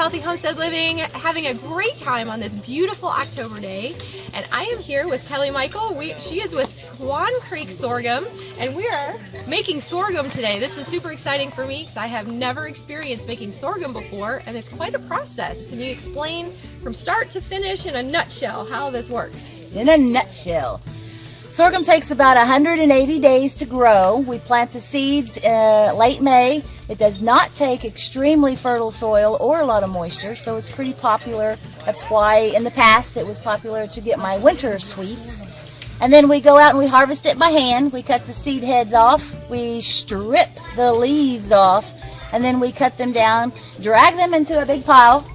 Healthy Homestead Living, having a great time on this beautiful October day. And I am here with Kelly Michael. She is with Swan Creek Sorghum, and we are making sorghum today. This is super exciting for me because I have never experienced making sorghum before, and it's quite a process. Can you explain from start to finish in a nutshell how this works? In a nutshell, sorghum takes about 180 days to grow. We plant the seeds late May. It does not take extremely fertile soil or a lot of moisture, so it's pretty popular. That's why in the past it was popular to get my winter sweets. And then we go out and we harvest it by hand. We cut the seed heads off, we strip the leaves off, and then we cut them down, drag them into a big pile,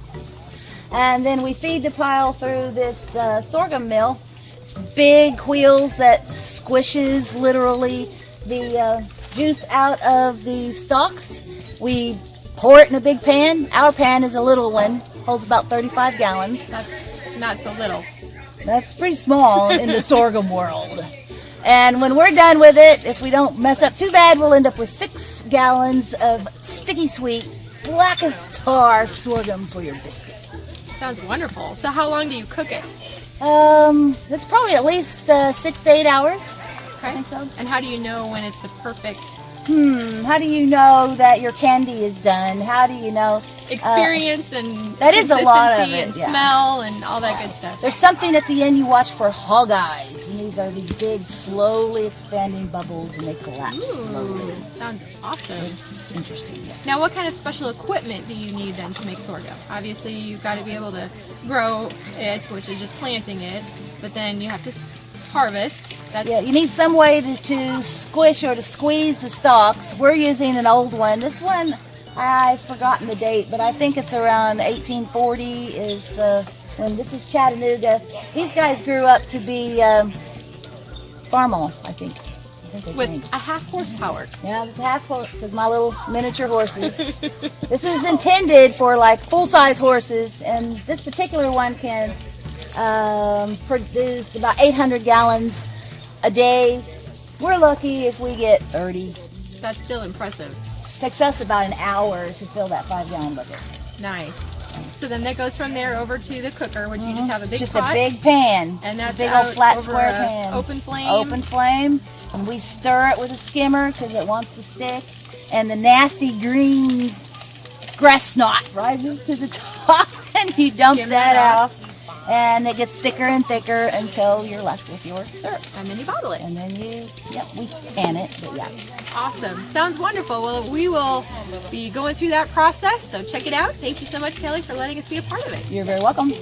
and then we feed the pile through this sorghum mill. It's big wheels that squishes literally the juice out of the stalks. We pour it in a big pan. Our pan is a little one, holds about 35 gallons. That's not so little. That's pretty small in the sorghum world. And when we're done with it, if we don't mess up too bad, we'll end up with 6 gallons of sticky sweet, black as tar sorghum for your biscuit. Sounds wonderful. So how long do you cook it? It's probably at least 6 to 8 hours. Okay. I think so. And how do you know when it's the perfect How do you know that your candy is done? How do you know? experience and that is a lot of consistency it, and yeah. smell and all that good stuff? There's something at the end you watch for hog eyes, and these are these big, slowly expanding bubbles, and they collapse slowly. Sounds awesome. It's interesting, yes. Now, what kind of special equipment do you need then to make sorghum? Obviously, you've got to be able to grow it, which is just planting it, but then you have to harvest. Yeah, you need some way to squish or to squeeze the stalks. We're using an old one. This one, I've forgotten the date, but I think it's around 1840 is when this is Chattanooga. These guys grew up to be farmall, I think. With a half horsepower. Yeah, it's half horse because my little miniature horses. This is intended for like full-size horses, and this particular one can produce about 800 gallons a day. We're lucky if we get 30. That's still impressive. Takes us about an hour to fill that 5-gallon bucket. Nice. So then that goes from there over to the cooker, which you just have a big Just pot. a big pan. And that's a big out old flat over square a pan. open flame. Open flame. And we stir it with a skimmer because it wants to stick. And the nasty green grass snot rises to the top, and you dump Skim that that out. And it gets thicker and thicker until you're left with your syrup. And then you bottle it. And then we pan it, but yeah. Awesome. Sounds wonderful. Well, we will be going through that process, so check it out. Thank you so much, Kelly, for letting us be a part of it. You're very welcome.